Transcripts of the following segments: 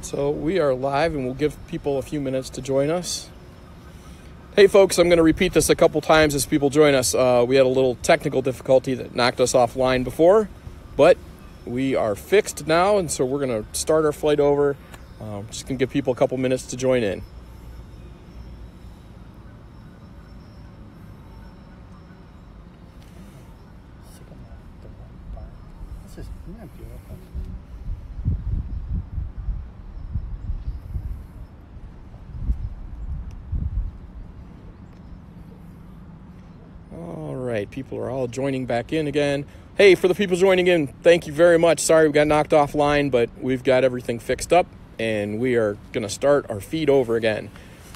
right, so we are live and we'll give people a few minutes to join us. Hey folks, I'm going to repeat this a couple times as people join us. We had a little technical difficulty that knocked us offline before, but we are fixed now, and so we're going to start our flight over. Just going to give people a couple minutes to join in. All right, people are all joining back in again. Hey, for the people joining in, thank you very much. Sorry we got knocked offline, but we've got everything fixed up, and we are going to start our feed over again.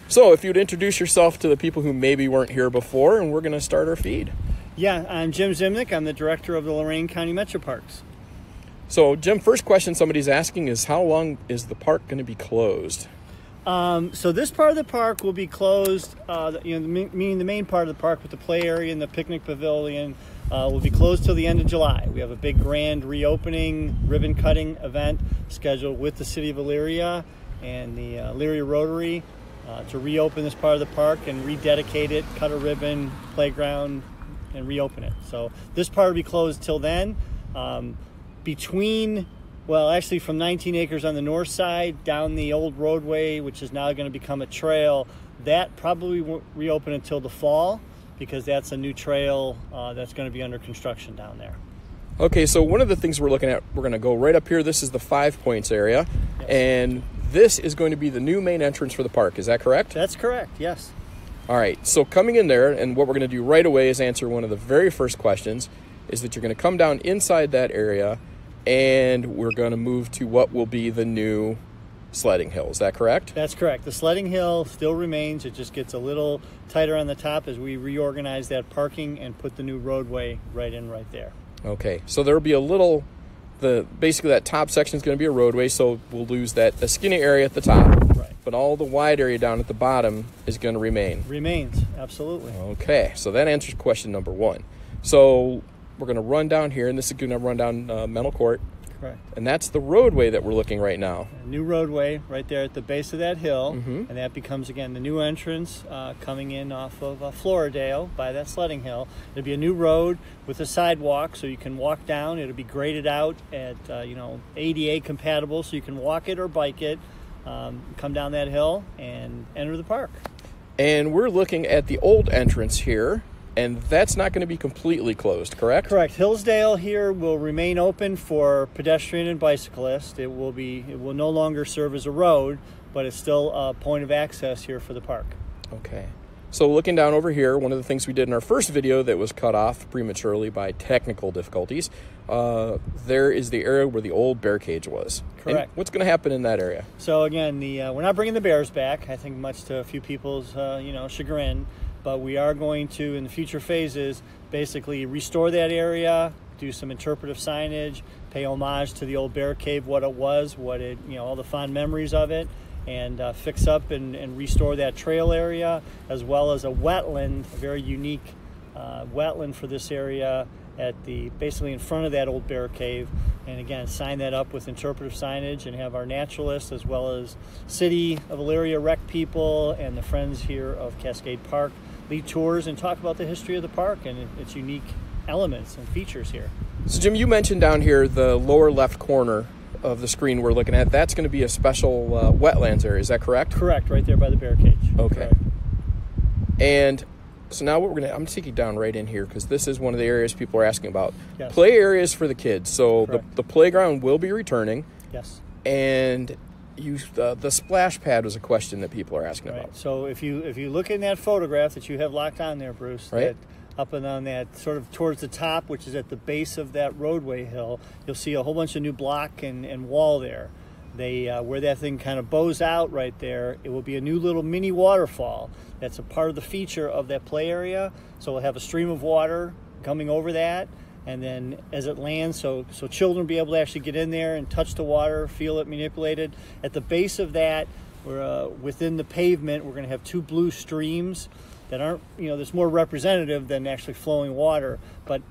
So if you'd introduce yourself to the people who maybe weren't here before, and we're going to start our feed. Yeah, I'm Jim Zimnick. I'm the director of the Lorain County Metro Parks. So, Jim, first question somebody's asking is, how long is the park going to be closed? So this part of the park will be closed, meaning the main part of the park with the play area and the picnic pavilion will be closed till the end of July. We have a big grand reopening, ribbon cutting event scheduled with the City of Elyria and the Elyria Rotary to reopen this part of the park and rededicate it, cut a ribbon, playground, and reopen it. So this part will be closed till then. From 19 acres on the north side down the old roadway, which is now going to become a trail, that probably won't reopen until the fall because that's a new trail that's going to be under construction down there. Okay, so one of the things we're looking at, we're going to go right up here. This is the 5 Points area, yes. And this is going to be the new main entrance for the park. Is that correct? That's correct, yes. All right, so coming in there, and what we're going to do right away is answer one of the very first questions, is that you're going to come down inside that area, and we're going to move to what will be the new sledding hill. Is that correct? That's correct. The sledding hill still remains. It just gets a little tighter on the top as we reorganize that parking and put the new roadway right there. Okay, so there will be basically that top section is going to be a roadway, so we'll lose the skinny area at the top. Right. But all the wide area down at the bottom is going to remain. Remains, absolutely. Okay, so that answers question number one. So we're going to run down here, and this is going to run down Mental Court. Correct. And that's the roadway that we're looking right now. A new roadway right there at the base of that hill. Mm-hmm. And that becomes, again, the new entrance coming in off of Floridale by that sledding hill. It'll be a new road with a sidewalk so you can walk down. It'll be graded out at, ADA compatible so you can walk it or bike it, come down that hill and enter the park. And we're looking at the old entrance here. And that's not going to be completely closed, correct? Correct. Hillsdale here will remain open for pedestrian and bicyclist. It will no longer serve as a road, but it's still a point of access here for the park. Okay. So looking down over here, one of the things we did in our first video that was cut off prematurely by technical difficulties, there is the area where the old bear cage was. Correct. And what's going to happen in that area? So again, we're not bringing the bears back, I think much to a few people's chagrin. But we are going to, in the future phases, basically restore that area, do some interpretive signage, pay homage to the old bear cave, what it was, all the fond memories of it, and fix up and restore that trail area, as well as a wetland, a very unique wetland for this area basically in front of that old bear cave. And again, sign that up with interpretive signage and have our naturalists as well as City of Elyria rec people and the friends here of Cascade Park lead tours and talk about the history of the park and its unique elements and features here. So Jim, you mentioned down here the lower left corner of the screen we're looking at. That's going to be a special wetlands area. Is that correct? Correct, right there by the bear cage. Okay. Correct. And so now I'm taking down right in here because this is one of the areas people are asking about. Yes. Play areas for the kids. So Correct. the playground will be returning. Yes. And the splash pad was a question that people are asking Right. about. So if you look in that photograph that you have locked on there, Bruce, right, up and on that sort of towards the top, which is at the base of that roadway hill, you'll see a whole bunch of new block and wall there. Where that thing kind of bows out right there, it will be a new little mini waterfall. That's a part of the feature of that play area. So we'll have a stream of water coming over that, and then as it lands, so children will be able to actually get in there and touch the water, feel it, manipulate it. At the base of that, within the pavement, we're going to have two blue streams that aren't, that's more representative than actually flowing water. But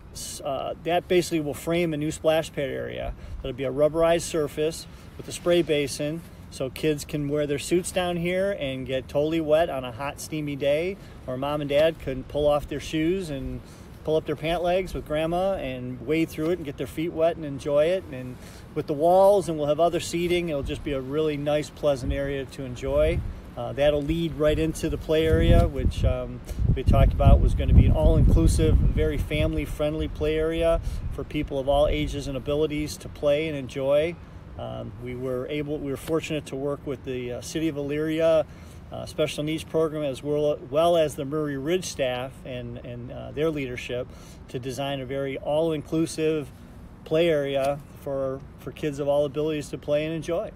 that basically will frame a new splash pad area. That'll be a rubberized surface with a spray basin. so kids can wear their suits down here and get totally wet on a hot, steamy day, or mom and dad can pull off their shoes and pull up their pant legs with grandma and wade through it and get their feet wet and enjoy it. And with the walls, and we'll have other seating, it'll just be a really nice, pleasant area to enjoy. That'll lead right into the play area, which we talked about was going to be an all-inclusive, very family-friendly play area for people of all ages and abilities to play and enjoy. We were fortunate to work with the City of Elyria Special Needs Program, as well as the Murray Ridge staff and their leadership, to design a very all-inclusive play area for kids of all abilities to play and enjoy.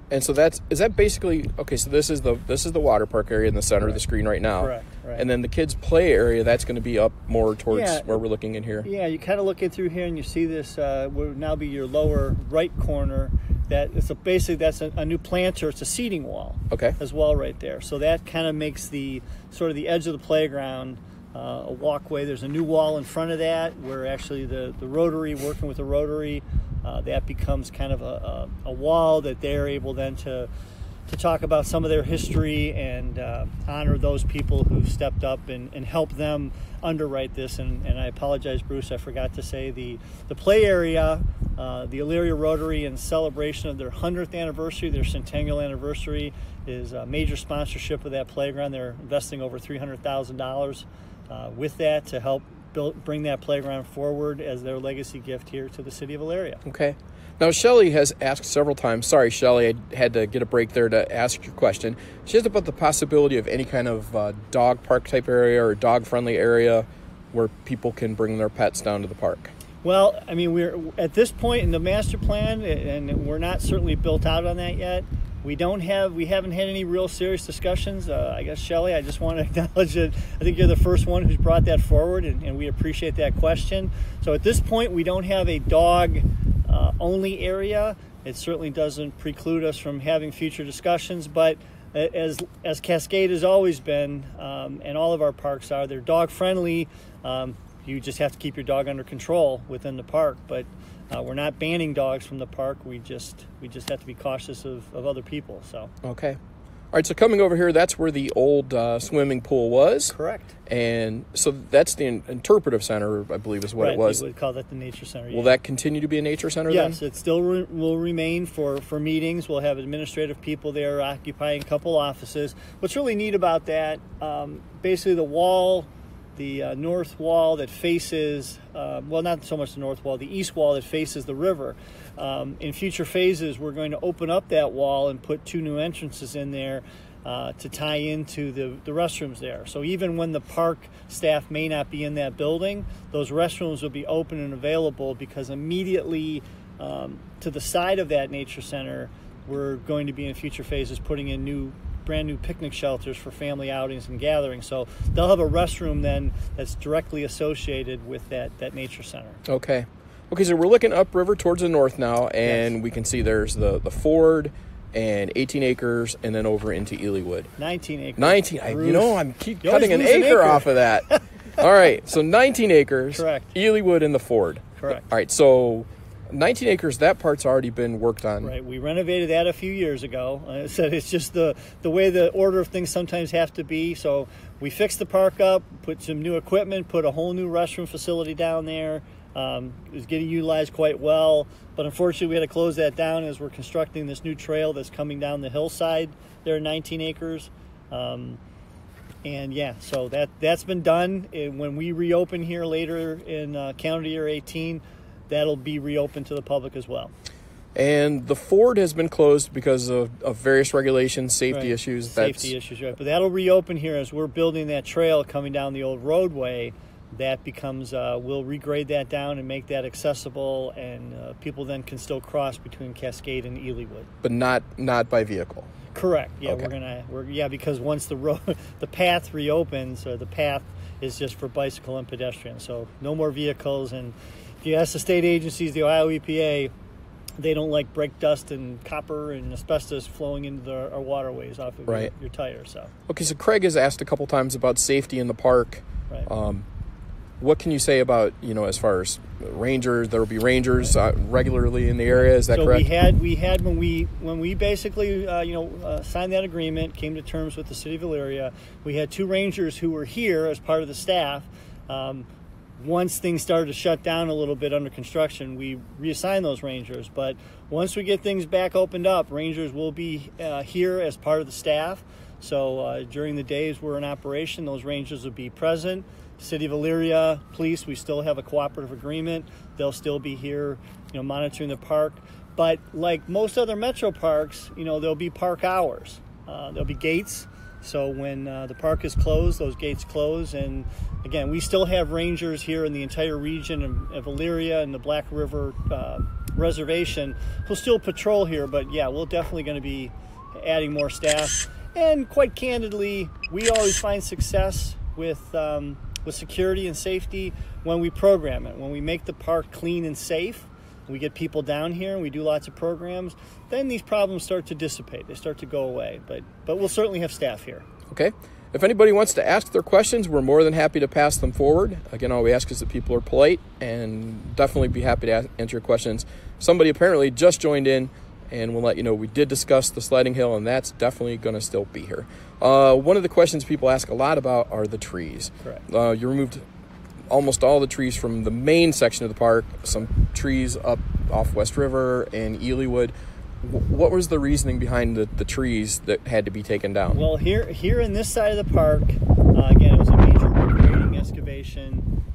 And so is that basically okay? So this is the water park area in the center of the screen right now. Correct. Right. And then the kids' play area, that's going to be up more towards where we're looking in here. Yeah, you kind of look in through here and you see this would now be your lower right corner. That's a new planter. It's a seating wall. Okay. As well, right there. So that kind of makes the edge of the playground a walkway. There's a new wall in front of that where actually the Rotary, working with the Rotary, that becomes kind of a wall that they're able then to talk about some of their history and honor those people who've stepped up and helped them underwrite this. And I apologize, Bruce, I forgot to say the play area, the Elyria Rotary, in celebration of their 100th anniversary, their centennial anniversary, is a major sponsorship of that playground. They're investing over $300,000 with that to help bring that playground forward as their legacy gift here to the City of Elyria. Okay. Now, Shelley has asked several times. Sorry, Shelley, I had to get a break there to ask your question. She asked about the possibility of any kind of dog park type area or dog-friendly area where people can bring their pets down to the park. Well, I mean, we're at this point in the master plan, and we're not certainly built out on that yet. We haven't had any real serious discussions. I guess, Shelley, I just want to acknowledge that I think you're the first one who's brought that forward, and we appreciate that question. So at this point, we don't have a dog only area. It certainly doesn't preclude us from having future discussions, but as Cascade has always been, and all of our parks are, they're dog friendly. You just have to keep your dog under control within the park, but we're not banning dogs from the park. We just have to be cautious of other people. So okay. All right, so coming over here, that's where the old swimming pool was. Correct. And so that's the interpretive center, I believe, is what it was. Right, we would call that the nature center. Will that continue to be a nature center then? Yes, it still will remain for meetings. We'll have administrative people there occupying a couple offices. What's really neat about that, basically the wall, the north wall that faces, well, not so much the north wall, the east wall that faces the river. In future phases, we're going to open up that wall and put 2 new entrances in there to tie into the restrooms there. So even when the park staff may not be in that building, those restrooms will be open and available, because immediately to the side of that nature center, we're going to be in future phases putting in brand new picnic shelters for family outings and gatherings. So they'll have a restroom then that's directly associated with that nature center. Okay, so we're looking upriver towards the north now, and yes, we can see there's the Ford and 18 acres, and then over into Elywood. 19 acres. 19. I'm keep cutting an acre acre off of that. All right, so 19 acres. Correct. Elywood and the Ford. Correct. All right, so 19 acres, that part's already been worked on. Right, we renovated that a few years ago. I said it's just the way the order of things sometimes have to be. So we fixed the park up, put some new equipment, put a whole new restroom facility down there. It was getting utilized quite well, but unfortunately we had to close that down as we're constructing this new trail that's coming down the hillside there in 19 acres. And yeah, so that's been done. When we reopen here later in calendar year 18, that'll be reopened to the public as well. And the Ford has been closed because of various regulations, safety right. issues. Safety issues, right. But that'll reopen here as we're building that trail coming down the old roadway. That becomes, we'll regrade that down and make that accessible, and people then can still cross between Cascade and Elywood. But not by vehicle. Correct. Yeah, okay. Because once the path reopens, the path is just for bicycle and pedestrians. So no more vehicles. And if you ask the state agencies, the Ohio EPA, they don't like brake dust and copper and asbestos flowing into our waterways off of your tires. So okay, so Craig has asked a couple times about safety in the park. Right. What can you say about, as far as rangers? There will be rangers regularly in the area. Is that correct? We had when we basically signed that agreement, came to terms with the city of Elyria. We had 2 rangers who were here as part of the staff. Once things started to shut down a little bit under construction, we reassigned those rangers. But once we get things back opened up, rangers will be here as part of the staff. So during the days we're in operation, those rangers will be present. City of Elyria Police, we still have a cooperative agreement. They'll still be here, monitoring the park. But like most other metro parks, there'll be park hours. There'll be gates. So when the park is closed, those gates close. And again, we still have rangers here in the entire region of Elyria and the Black River Reservation who'll still patrol here. But yeah, we're definitely going to be adding more staff. And quite candidly, we always find success with security and safety when we program it. When we make the park clean and safe, we get people down here and we do lots of programs, then these problems start to dissipate. They start to go away. But we'll certainly have staff here. Okay. If anybody wants to ask their questions, we're more than happy to pass them forward. Again, all we ask is that people are polite, and definitely be happy to answer your questions. Somebody apparently just joined in, and we'll let you know we did discuss the sliding hill, and that's definitely going to still be here. One of the questions people ask a lot about are the trees. Correct. You removed almost all the trees from the main section of the park, some trees up off West River and Elywood. What was the reasoning behind the trees that had to be taken down? Well, here in this side of the park, again, it was a major regrading excavation.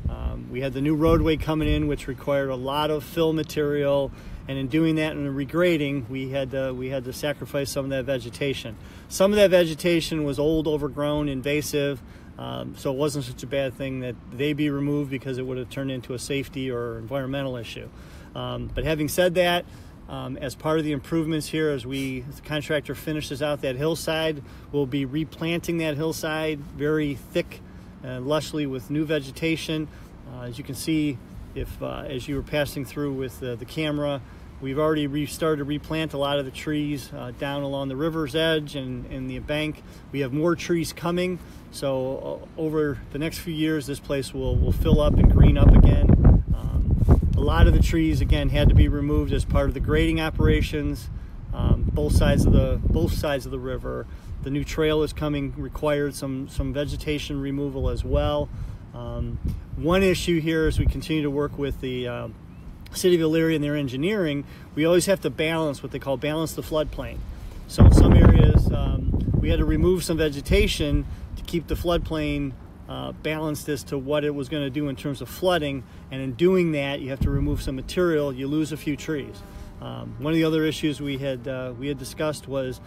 We had the new roadway coming in, which required a lot of fill material, and in doing that and regrading, we had to sacrifice some of that vegetation. Some of that vegetation was old, overgrown, invasive, so it wasn't such a bad thing that they be removed because it would have turned into a safety or environmental issue. But having said that, as part of the improvements here, as the contractor finishes out that hillside, we'll be replanting that hillside very thick, lushly with new vegetation. As you can see, as you were passing through with the camera, we've already started to replant a lot of the trees down along the river's edge and in the bank. We have more trees coming, so over the next few years, this place will fill up and green up again. A lot of the trees, again, had to be removed as part of the grading operations. Both sides of the river. The new trail is coming, required some vegetation removal as well. One issue here, as we continue to work with the City of Elyria and their engineering, we always have to balance what they call balance the floodplain. So in some areas, we had to remove some vegetation to keep the floodplain balanced as to what it was going to do in terms of flooding, and in doing that you have to remove some material, you lose a few trees. One of the other issues we had discussed was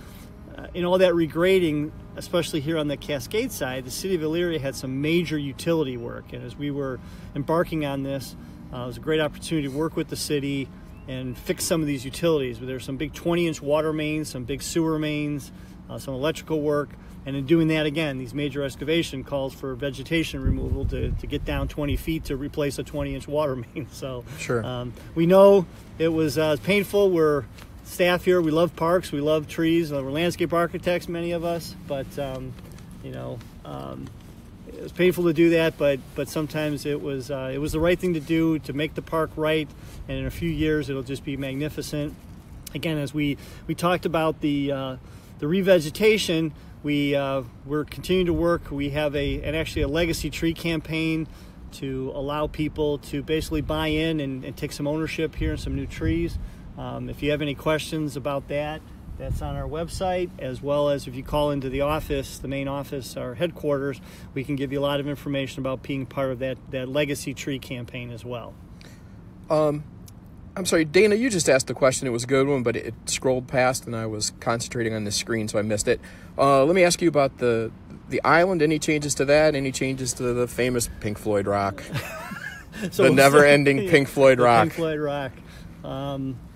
in all that regrading, especially here on the Cascade side, the City of Elyria had some major utility work, and as we were embarking on this, it was a great opportunity to work with the city and fix some of these utilities. There's some big 20-inch water mains, some big sewer mains, some electrical work. And in doing that, again, these major excavation calls for vegetation removal to get down 20 feet to replace a 20-inch water main. So sure. We know it was painful. We're staff here. We love parks. We love trees. We're landscape architects, many of us. But, it was painful to do that, but sometimes it was the right thing to do to make the park right. And in a few years, it'll just be magnificent. Again, as we talked about the revegetation, we're continuing to work. We have actually a legacy tree campaign to allow people to basically buy in and take some ownership here in some new trees. If you have any questions about that, that's on our website, as well as if you call into the office, the main office, our headquarters, we can give you a lot of information about being part of that legacy tree campaign as well. I'm sorry, Dana, you just asked the question. It was a good one, but it scrolled past and I was concentrating on the screen, so I missed it. Let me ask you about the island. Any changes to that? Any changes to the famous Pink Floyd rock? The never-ending Pink Floyd rock. Pink Floyd rock.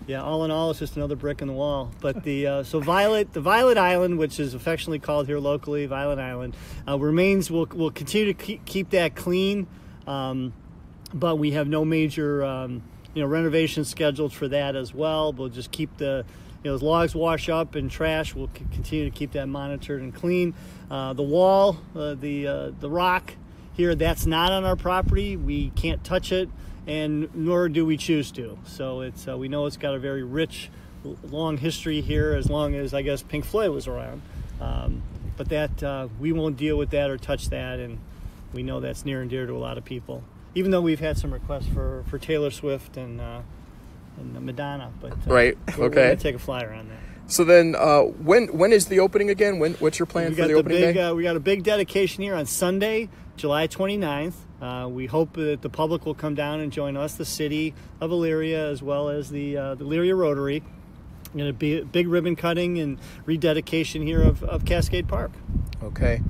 Yeah, all in all, it's just another brick in the wall. But the Violet Island, which is affectionately called here locally Violet Island, remains. We'll continue to keep that clean, but we have no major renovations scheduled for that as well. We'll just keep as logs wash up and trash, we'll continue to keep that monitored and clean. The wall, the rock here. That's not on our property. We can't touch it, and nor do we choose to. So it's we know it's got a very rich, long history here, as long as, I guess, Pink Floyd was around. But that we won't deal with that or touch that, and we know that's near and dear to a lot of people. Even though we've had some requests for Taylor Swift and Madonna, but right, we're okay, gonna take a flyer on that. So then, when is the opening again? What's your plan for the opening day? We got a big dedication here on Sunday, July 29th. We hope that the public will come down and join us, the city of Elyria, as well as the Elyria Rotary. Going to be a big ribbon cutting and rededication here of Cascade Park. Okay.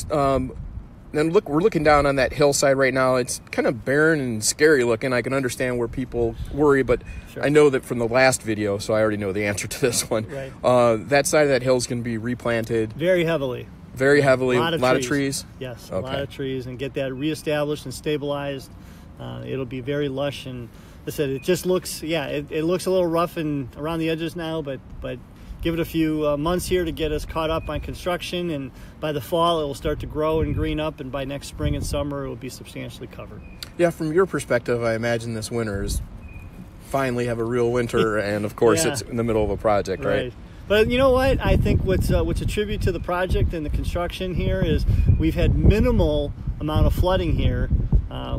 Then look, we're looking down on that hillside right now. It's kind of barren and scary looking. I can understand where people worry, but sure. I know that from the last video, so I already know the answer to this one. Right. That side of that hill is going to be replanted. Very heavily. Very heavily. A lot of trees. Okay. Yes, a lot of trees, and get that reestablished and stabilized. It'll be very lush, and I said it just looks, it looks a little rough and around the edges now, but give it a few months here to get us caught up on construction, and by the fall it will start to grow and green up, and by next spring and summer it will be substantially covered. Yeah, from your perspective, I imagine this winter is finally have a real winter, and of course it's in the middle of a project, right? But you know what? I think what's a tribute to the project and the construction here is we've had minimal amount of flooding here,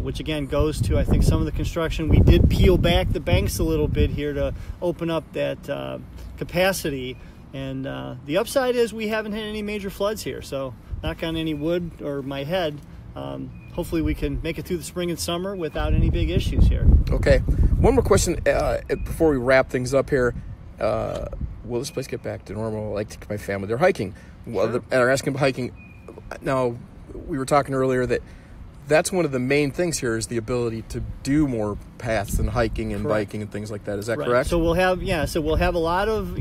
which again goes to, I think, some of the construction. We did peel back the banks a little bit here to open up that capacity, and the upside is we haven't had any major floods here, so knock on any wood or my head, hopefully we can make it through the spring and summer without any big issues here. Okay, one more question before we wrap things up here. Will this place get back to normal? I like to take my family, they're hiking. Well, Sure. They're asking about hiking. Now, we were talking earlier that's one of the main things here is the ability to do more paths than hiking and Correct. biking and things like that. Is that Right. correct? So we'll have a lot of,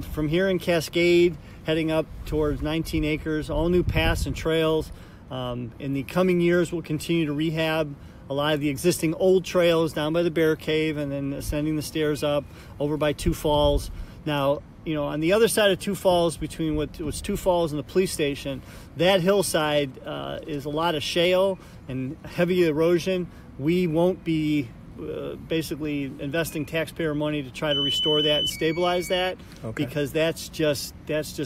from here in Cascade heading up towards 19 acres, all new paths and trails. In the coming years, we'll continue to rehab a lot of the existing old trails down by the Bear Cave, and then ascending the stairs up over by Two Falls. Now, on the other side of Two Falls, between what's Two Falls and the police station, that hillside is a lot of shale and heavy erosion. We won't be basically investing taxpayer money to try to restore that and stabilize that, because that's just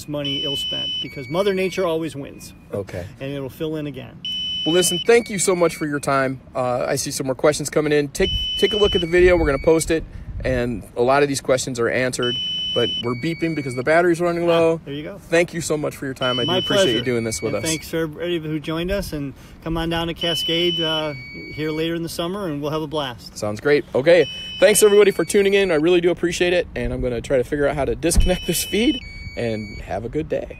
money ill spent, because Mother Nature always wins. Okay. And it'll fill in again. Well, listen, thank you so much for your time. I see some more questions coming in. Take a look at the video. We're going to post it, and a lot of these questions are answered, but we're beeping because the battery's running low. There you go. Thank you so much for your time. I do appreciate you doing this with us. Thanks for everybody who joined us, and come on down to Cascade here later in the summer, and we'll have a blast. Sounds great. Okay, thanks everybody for tuning in. I really do appreciate it, and I'm going to try to figure out how to disconnect this feed, and have a good day.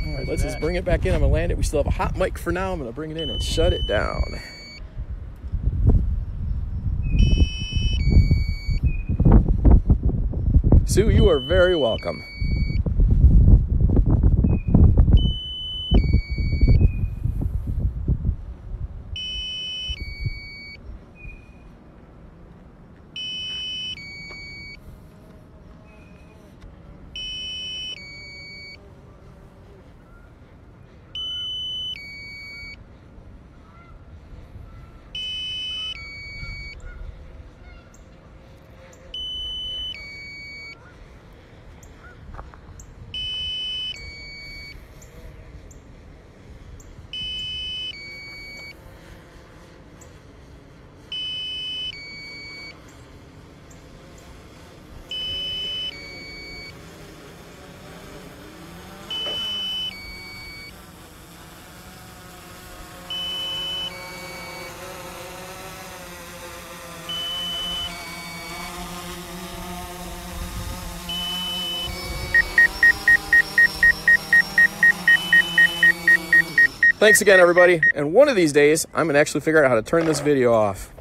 All right, let's just bring it back in. I'm going to land it. We still have a hot mic for now. I'm going to bring it in and shut it down. Sue, you are very welcome. Thanks again, everybody. And one of these days, I'm going to actually figure out how to turn this video off.